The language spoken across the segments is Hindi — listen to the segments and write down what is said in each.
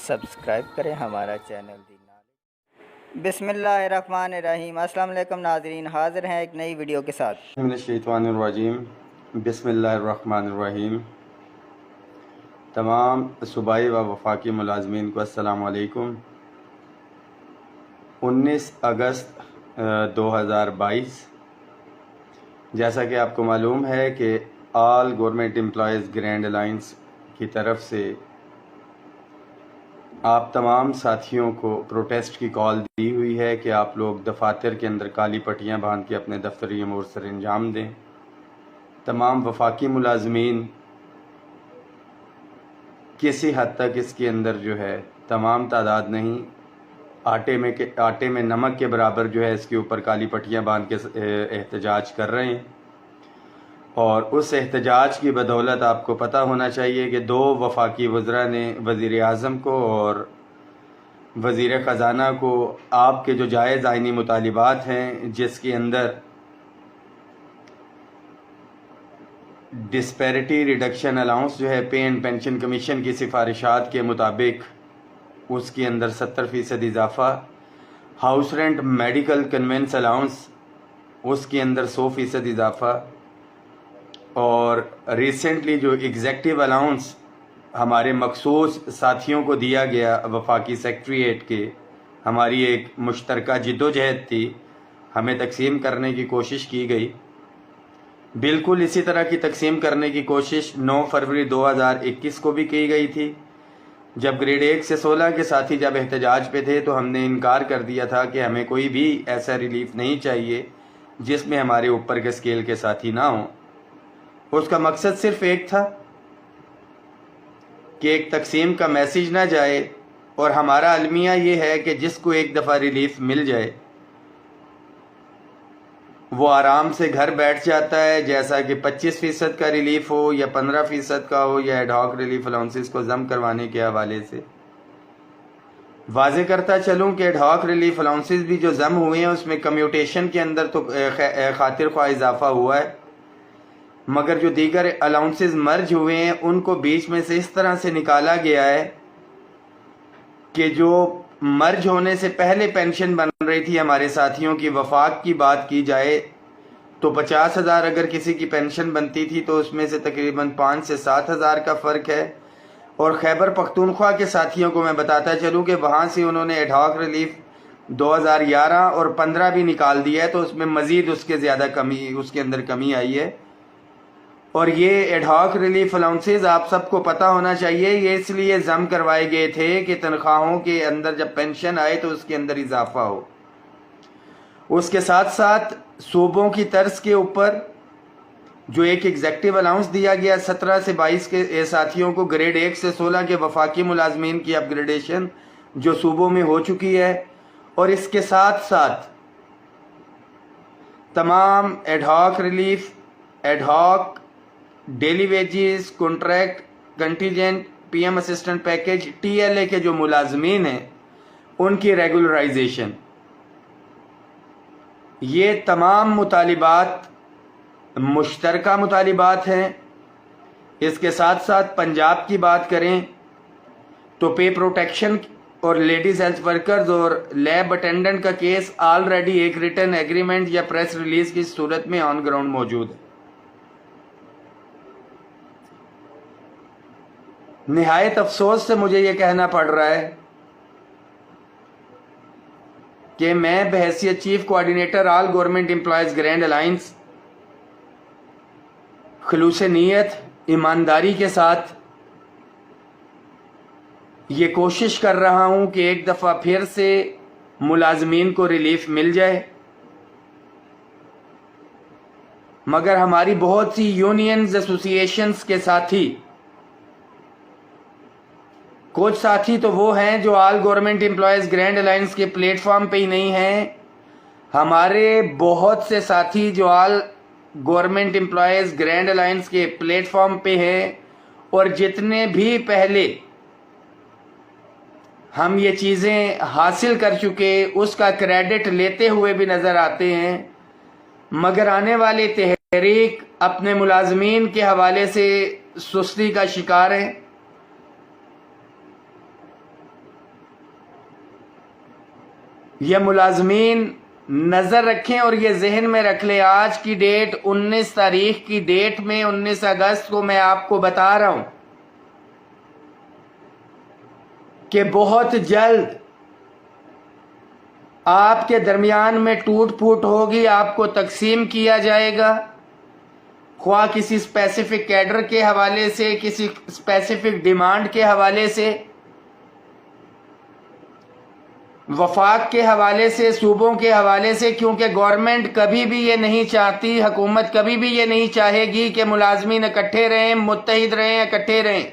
सब्सक्राइब करें हमारा चैनल बिस्मिल्लाहिर्रहमानिर्रहीम। अस्सलाम वालेकुम नाज़रीन, हाज़िर हैं एक नई वीडियो के साथ। मिनश्शैतानिर्रजीम बिस्मिल्लाहिर्रहमानिर्रहीम। तमाम सूबाई व वफाकी मुलाज़मीन को अस्सलामु अलैकुम। 19 अगस्त 2022, जैसा कि आपको मालूम है कि all government employees grand alliance की तरफ से आप तमाम साथियों को प्रोटेस्ट की कॉल दी हुई है कि आप लोग दफातर के अंदर काली पट्टियाँ बांध के अपने दफ्तरी अमूर सर अंजाम दें। तमाम वफाकी मुलाज़मीन किसी हद तक इसके अंदर जो है तमाम तादाद नहीं, आटे में नमक के बराबर जो है इसके ऊपर काली पट्टियाँ बांध के एहतजाज कर रहे हैं। और उस एहतजाज की बदौलत आपको पता होना चाहिए कि 2 वफाकी वज़रा ने वज़ीर आज़म को और वज़ीर ख़ज़ाना को आपके जो जायज़ आइनी मुतालिबात हैं, जिसके अंदर डिस्पैरिटी रिडक्शन अलाउंस जो है पे एंड पेंशन कमीशन की सिफारिशात के मुताबिक उसके अंदर 70% इजाफ़ा, house rent medical convince allowance उसके अंदर 100% इजाफ़ा, और रिसेंटली जो एग्जेक्टिव अलाउंस हमारे मखसूस साथियों को दिया गया वफाकी सेक्रेटरीट के, हमारी एक मुश्तरका जिद्दोजहद थी, हमें तकसीम करने की कोशिश की गई। बिल्कुल इसी तरह की तकसीम करने की कोशिश 9 फरवरी 2021 को भी की गई थी, जब ग्रेड 1 से 16 के साथी जब एहतजाज पे थे तो हमने इनकार कर दिया था कि हमें कोई भी ऐसा रिलीफ नहीं चाहिए जिसमें हमारे ऊपर के स्केल के साथी ना हों। उसका मकसद सिर्फ एक था कि एक तकसीम का मैसेज ना जाए, और हमारा अलमिया ये है कि जिसको एक दफ़ा रिलीफ मिल जाए वो आराम से घर बैठ जाता है, जैसा कि 25% का रिलीफ हो या 15% का हो या एडहॉक रिलीफ अलाउंसेस को जम करवाने के हवाले से। वाजे करता चलूँ कि एडहॉक रिलीफ अलाउंसेस भी जो जम हुए हैं उसमें कम्यूटेशन के अंदर तो खातिर ख्वाह इजाफा हुआ है, मगर जो दीगर अलाउंसेस मर्ज हुए हैं उनको बीच में से इस तरह से निकाला गया है कि जो मर्ज होने से पहले पेंशन बन रही थी हमारे साथियों की, वफाक की बात की जाए तो 50,000 अगर किसी की पेंशन बनती थी तो उसमें से तकरीबन 5 से 7,000 का फ़र्क है। और खैबर पख्तूनख्वा के साथियों को मैं बताता चलूँ कि वहाँ से उन्होंने एडहॉक रिलीफ 2011 और 15 भी निकाल दिया है, तो उसमें मज़ीद उसके ज़्यादा कमी, उसके अंदर कमी आई है। और ये एडहॉक रिलीफ अलाउंसेस आप सबको पता होना चाहिए, ये इसलिए जम करवाए गए थे कि तनख्वाहों के अंदर जब पेंशन आए तो उसके अंदर इजाफा हो। उसके साथ साथ सूबों की तर्ज के ऊपर जो एक एग्जेक्टिव अलाउंस दिया गया 17 से 22 के साथियों को, ग्रेड 1 से 16 के वफाकी मुलाजमीन की अपग्रेडेशन जो सूबों में हो चुकी है, और इसके साथ साथ तमाम ad hoc relief, ad hoc daily wages, contract, contingent, PM assistant package, TLA के जो मुलाजमीन हैं उनकी रेगुलराइजेशन, ये तमाम मुतालिबात मुश्तरका मुतालिबात हैं। इसके साथ साथ पंजाब की बात करें तो पे प्रोटेक्शन और लेडीज़ हेल्थ वर्कर्स और लैब अटेंडेंट का केस ऑलरेडी एक रिटर्न एग्रीमेंट या प्रेस रिलीज की सूरत में ऑन ग्राउंड मौजूद है। निहायत अफसोस से मुझे ये कहना पड़ रहा है कि मैं बहैसियत chief coordinator all government employees grand alliance खुलूस नीयत, ईमानदारी के साथ ये कोशिश कर रहा हूं कि एक दफ़ा फिर से मुलाजमीन को रिलीफ मिल जाए, मगर हमारी बहुत सी यूनियंस, एसोसिएशंस के साथी, कुछ साथी तो वो हैं जो all government employees grand alliance के प्लेटफॉर्म पे ही नहीं हैं। हमारे बहुत से साथी जो all government employees grand alliance के प्लेटफॉर्म पे हैं, और जितने भी पहले हम ये चीज़ें हासिल कर चुके उसका क्रेडिट लेते हुए भी नज़र आते हैं, मगर आने वाली तहरीक अपने मुलाजमीन के हवाले से सुस्ती का शिकार है। ये मुलाजमीन नज़र रखें और ये जहन में रख लें, आज की डेट 19 तारीख की डेट में 19 अगस्त को मैं आपको बता रहा हूं कि बहुत जल्द आपके दरमियान में टूट फूट होगी, आपको तकसीम किया जाएगा, ख्वाह किसी स्पेसिफिक कैडर के हवाले से, किसी स्पेसिफिक डिमांड के हवाले से, वफाक के हवाले से, सूबों के हवाले से, क्योंकि गवर्नमेंट कभी भी ये नहीं चाहती, हुकूमत कभी भी ये नहीं चाहेगी कि मुलाजमीन इकट्ठे रहें, मुत्तहिद रहें, इकट्ठे रहें।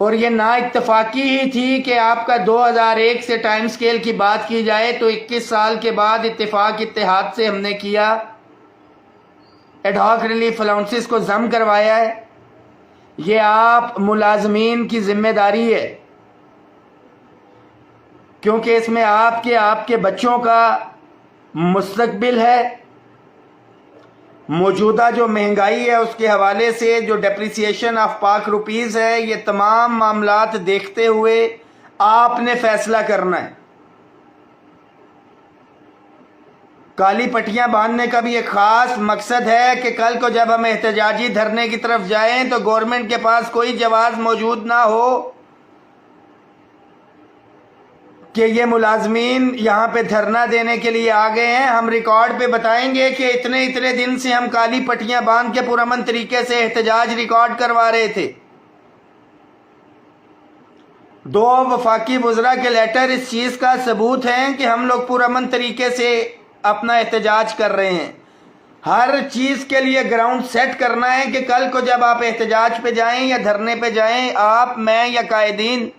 और ये ना इत्तफाकी ही थी कि आपका 2001 से टाइम स्केल की बात की जाए तो 21 साल के बाद इत्तेफाक इत्तेहाद से हमने किया, एडहॉक रिलीफ अलाउंसेस को जम करवाया है। ये आप मुलाजमीन की जिम्मेदारी है, क्योंकि इसमें आपके बच्चों का मुस्तकबिल है। मौजूदा जो महंगाई है उसके हवाले से जो डेप्रिसिएशन ऑफ पाक रुपीज़ है, ये तमाम मामलात देखते हुए आपने फैसला करना है। काली पट्टियां बांधने का भी एक ख़ास मकसद है कि कल को जब हम एहतजाजी धरने की तरफ जाएं तो गवर्नमेंट के पास कोई जवाब मौजूद ना हो कि ये मुलाजमीन यहाँ पे धरना देने के लिए आ गए हैं। हम रिकॉर्ड पे बताएंगे कि इतने इतने दिन से हम काली पट्टियां बांध के पुरअमन तरीके से एहतजाज रिकॉर्ड करवा रहे थे। 2 वफाकी वज़रा के लेटर इस चीज़ का सबूत हैं कि हम लोग पुरअमन तरीके से अपना एहतजाज कर रहे हैं। हर चीज़ के लिए ग्राउंड सेट करना है कि कल को जब आप एहतजाज पे जाएं या धरने पे जाएं, आप, मैं या कायदीन,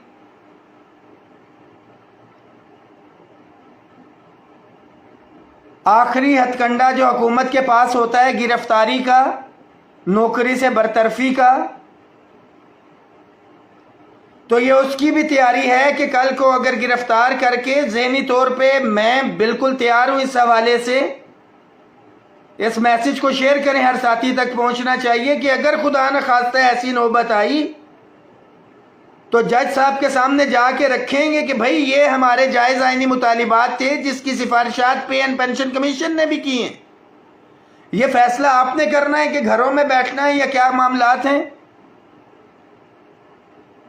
आखिरी हथकंडा जो हुकूमत के पास होता है गिरफ्तारी का, नौकरी से बरतरफी का, तो ये उसकी भी तैयारी है कि कल को अगर गिरफ्तार करके ज़हनी तौर पे, मैं बिल्कुल तैयार हूं इस हवाले से। इस मैसेज को शेयर करें, हर साथी तक पहुंचना चाहिए कि अगर खुदा न खास्ता ऐसी नौबत आई तो जज साहब के सामने जाके रखेंगे कि भाई ये हमारे जायज़ आईनी मुतालिबात थे जिसकी सिफारिशात पे एंड पेंशन कमीशन ने भी की हैं। ये फैसला आपने करना है कि घरों में बैठना है या क्या मामलात हैं।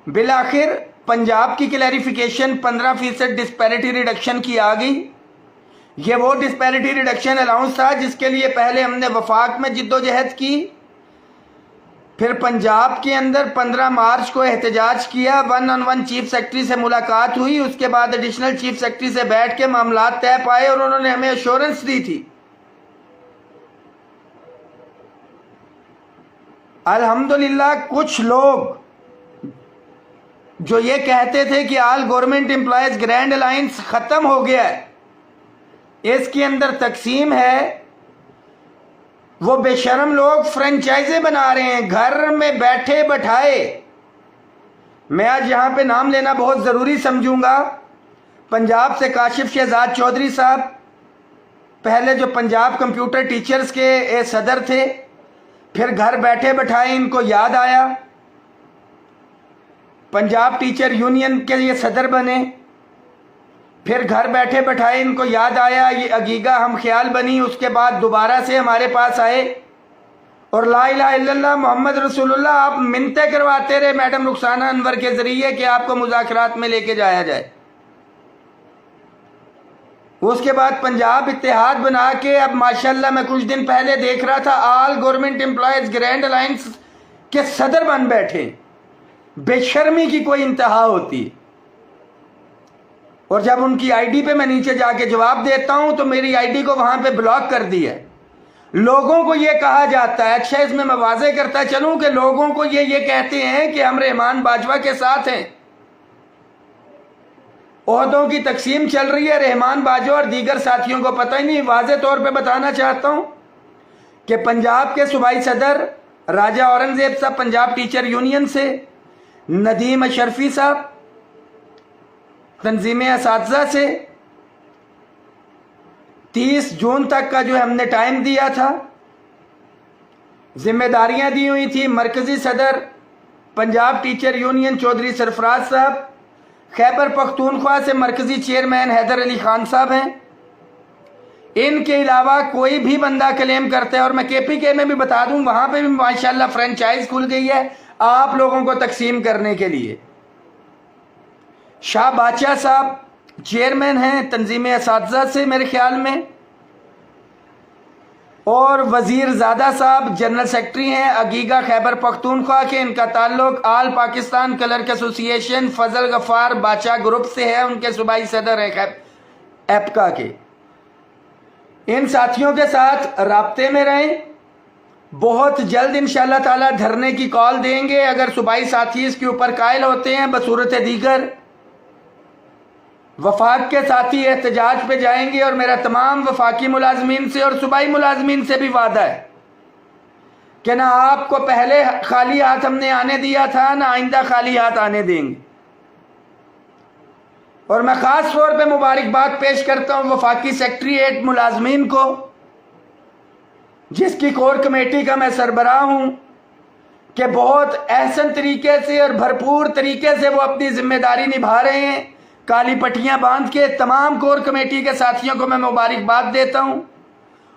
बिल आखिर पंजाब की क्लैरिफिकेशन 15% डिस्पैरिटी रिडक्शन की आ गई। ये वो डिस्पैरिटी रिडक्शन अलाउंस था जिसके लिए पहले हमने वफाक में जिद्दोजहद की, फिर पंजाब के अंदर 15 मार्च को एहतजाज किया, 1-on-1 चीफ सेक्रेटरी से मुलाकात हुई, उसके बाद एडिशनल चीफ सेक्रेटरी से बैठ के मामलात तय पाए और उन्होंने हमें एश्योरेंस दी थी। अल्हम्दुलिल्लाह कुछ लोग जो ये कहते थे कि all government employees grand alliance खत्म हो गया है, इसके अंदर तकसीम है, वो बेशर्म लोग फ्रेंचाइजे बना रहे हैं घर में बैठे बैठाए। मैं आज यहां पे नाम लेना बहुत जरूरी समझूंगा। पंजाब से काशिफ शहजाद चौधरी साहब, पहले जो पंजाब कंप्यूटर टीचर्स के सदर थे, फिर घर बैठे बैठाए इनको याद आया, पंजाब टीचर यूनियन के ये सदर बने, फिर घर बैठे बैठाए इनको याद आया ये अगीगा हम ख्याल बनी, उसके बाद दोबारा से हमारे पास आए और ला इलाहा इल्लल्लाह मोहम्मद रसूलुल्लाह आप मिन्नतें करवाते रहे मैडम रुखसाना अनवर के जरिए कि आपको मुज़ाकरात में लेके जाया जाए। उसके बाद पंजाब इत्तेहाद बना के अब माशाल्लाह मैं कुछ दिन पहले देख रहा था all government employees grand alliance के सदर बन बैठे। बेशर्मी की कोई इंतहा होती। और जब उनकी आईडी पे मैं नीचे जाके जवाब देता हूं तो मेरी आईडी को वहां पे ब्लॉक कर दिया है। लोगों को ये कहा जाता है, अच्छा इसमें मैं वाज़ेह करता चलूं कि लोगों को ये कहते हैं कि हम रहमान बाजवा के साथ हैं। ओहदों की तकसीम चल रही है, रहमान बाजवा और दीगर साथियों को पता ही नहीं। वाज़ेह तौर पे बताना चाहता हूं कि पंजाब के सूबाई सदर राजा औरंगजेब साहब पंजाब टीचर यूनियन से, नदीम अशरफी साहब तंजीम असातिज़ा से 30 जून तक का जो हमने टाइम दिया था, जिम्मेदारियां दी हुई थी। मरकजी सदर पंजाब टीचर यूनियन चौधरी सरफराज साहब, खैबर पख्तूनख्वा से मरकजी चेयरमैन हैदर अली खान साहब हैं। इनके अलावा कोई भी बंदा क्लेम करता है, और मैं KPK में भी बता दूं, वहां पे भी माशाल्लाह फ्रेंचाइज खुल गई है आप लोगों को तकसीम करने के लिए। शाह बादशाह साहब चेयरमैन हैं तंजीम असातिज़ा से मेरे ख्याल में, और वजीर ज़ादा साहब जनरल सेक्रेटरी हैं अगीगा खैबर पख्तूनख्वा के। इनका ताल्लुक आल पाकिस्तान क्लर्क एसोसिएशन फजल गफ्फार बादशाह ग्रुप से है, उनके सूबाई सदर है एपका के। इन साथियों के साथ राब्ते में रहें। बहुत जल्द इंशाअल्लाह ताला धरने की कॉल देंगे। अगर सूबाई साथी इसके ऊपर कायल होते हैं, बसूरत दीगर वफाक के साथी एहतजाज पे जाएंगे। और मेरा तमाम वफाकी मुलाजमीन से और सूबाई मुलाजमीन से भी वादा है कि ना आपको पहले खाली हाथ हमने आने दिया था, ना आइंदा खाली हाथ आने देंगे। और मैं खास तौर पे मुबारकबाद पेश करता हूं वफाकी सेक्रेटरीट मुलाजमीन को, जिसकी कोर कमेटी का मैं सरबराह हूं, कि बहुत अहसन तरीके से और भरपूर तरीके से वो अपनी जिम्मेदारी निभा रहे हैं। काली पट्टियां बांध के तमाम कोर कमेटी के साथियों को मैं मुबारकबाद देता हूं,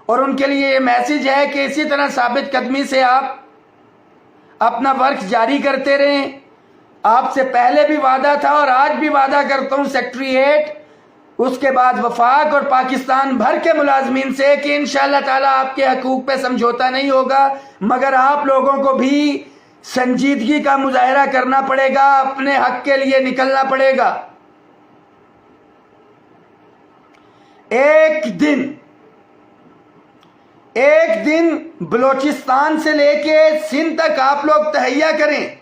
और उनके लिए ये मैसेज है कि इसी तरह साबित कदमी से आप अपना वर्क जारी करते रहें। आपसे पहले भी वादा था और आज भी वादा करता हूं सेक्रेटरीट, उसके बाद वफाक और पाकिस्तान भर के मुलाजमीन से, कि इंशाअल्लाह ताला आपके हकूक पे समझौता नहीं होगा, मगर आप लोगों को भी संजीदगी का मुजाहरा करना पड़ेगा, अपने हक के लिए निकलना पड़ेगा। एक दिन बलोचिस्तान से लेके सिंध तक आप लोग तहैया करें।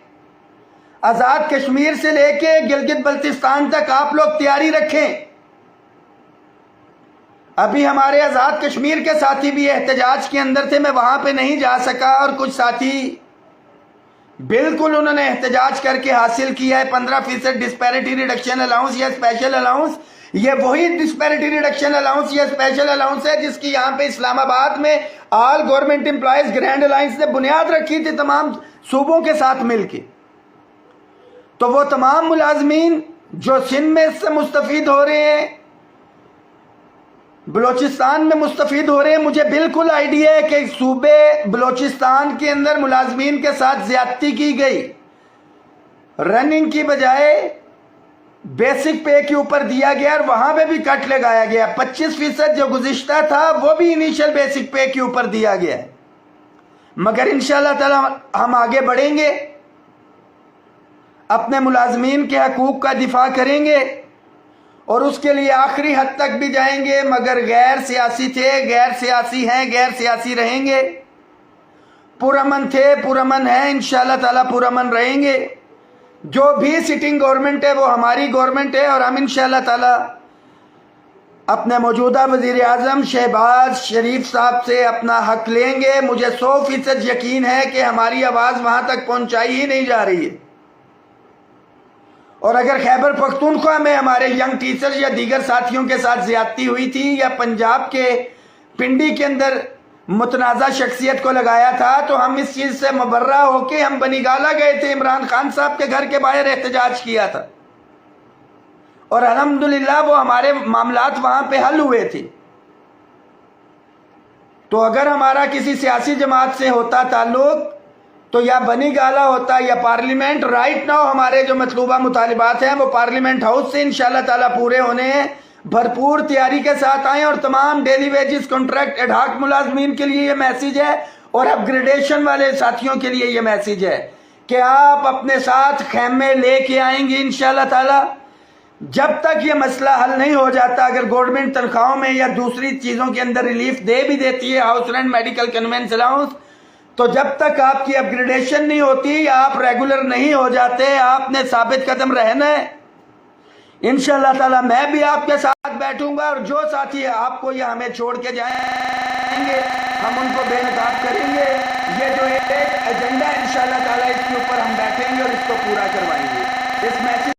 आजाद कश्मीर से लेके गिलगित बल्तिस्तान तक आप लोग तैयारी रखें। अभी हमारे आजाद कश्मीर के साथी भी एहतजाज के अंदर थे, मैं वहां पे नहीं जा सका, और कुछ साथी बिल्कुल उन्होंने एहतजाज करके हासिल किया है 15% डिस्पैरिटी रिडक्शन अलाउंस या स्पेशल अलाउंस। ये वही डिस्पैरिटी रिडक्शन अलाउंस या स्पेशल अलाउंस है जिसकी यहाँ पे इस्लामाबाद में all government employees grand alliance ने बुनियाद रखी थी तमाम सूबों के साथ मिलके। तो वो तमाम मुलाजमीन जो सिंध में इससे मुस्तफीद हो रहे हैं, बलोचिस्तान में मुस्तफीद हो रहे हैं, मुझे बिल्कुल आइडिया है कि सूबे बलोचिस्तान के अंदर मुलाजमीन के साथ ज्यादती की गई। रनिंग की बजाय बेसिक पे के ऊपर दिया गया और वहां पे भी कट लगाया गया। 25% जो गुज़िश्ता था वो भी इनिशियल बेसिक पे के ऊपर दिया गया है। मगर इंशाअल्लाह ताला हम आगे बढ़ेंगे, अपने मुलाजमीन के हकूक का दिफा करेंगे और उसके लिए आखिरी हद तक भी जाएंगे। मगर गैर सियासी थे, गैर सियासी हैं, गैर सियासी रहेंगे। पुरअमन थे, पुरअमन है, इंशाअल्लाह ताला पुरअमन रहेंगे। जो भी सिटिंग गवर्नमेंट है वो हमारी गवर्नमेंट है, और हम इंशाअल्लाह ताला अपने मौजूदा वजीर आज़म शहबाज शरीफ साहब से अपना हक लेंगे। मुझे 100% यकीन है कि हमारी आवाज़ वहाँ तक पहुँचाई ही नहीं जा रही है। और अगर खैबर पख्तूनख्वा में हमारे यंग टीचर्स या दीगर साथियों के साथ ज्यादती हुई थी, या पंजाब के पिंडी के अंदर मुतनाज़ा शख्सियत को लगाया था, तो हम इस चीज़ से मुबर्रा होके हम बनीगाला गए थे, इमरान खान साहब के घर के बाहर एहतजाज किया था, और अल्हम्दुलिल्लाह वो हमारे मामलात वहाँ पे हल हुए थे। तो अगर हमारा किसी सियासी जमात से होता ताल्लुक, तो या बनी गाला होता या पार्लियामेंट। राइट नाउ हमारे जो मतलूबा मुतालिबात हैं वो पार्लियामेंट हाउस से इंशाअल्लाह ताला पूरे होने हैं। भरपूर तैयारी के साथ आएँ, और तमाम डेली वेजेस कॉन्ट्रैक्ट एडहॉक मुलाजमीन के लिए ये मैसेज है, और अपग्रेडेशन वाले साथियों के लिए ये मैसेज है कि आप अपने साथ खेमे लेके आएंगे इंशाअल्लाह ताला। जब तक ये मसला हल नहीं हो जाता, अगर गवर्नमेंट तनख्वाहों में या दूसरी चीज़ों के अंदर रिलीफ दे भी देती है, house rent, medical convince allowance, तो जब तक आपकी अपग्रेडेशन नहीं होती, आप रेगुलर नहीं हो जाते, आपने साबित कदम रहना है। इंशाअल्लाह ताला मैं भी आपके साथ बैठूंगा, और जो साथी आपको ये हमें छोड़ के जाएंगे हम उनको बेनकाब करेंगे। ये जो एक एजेंडा इंशाअल्लाह ताला इसके ऊपर हम बैठेंगे और इसको पूरा करवाएंगे। इस मैसेज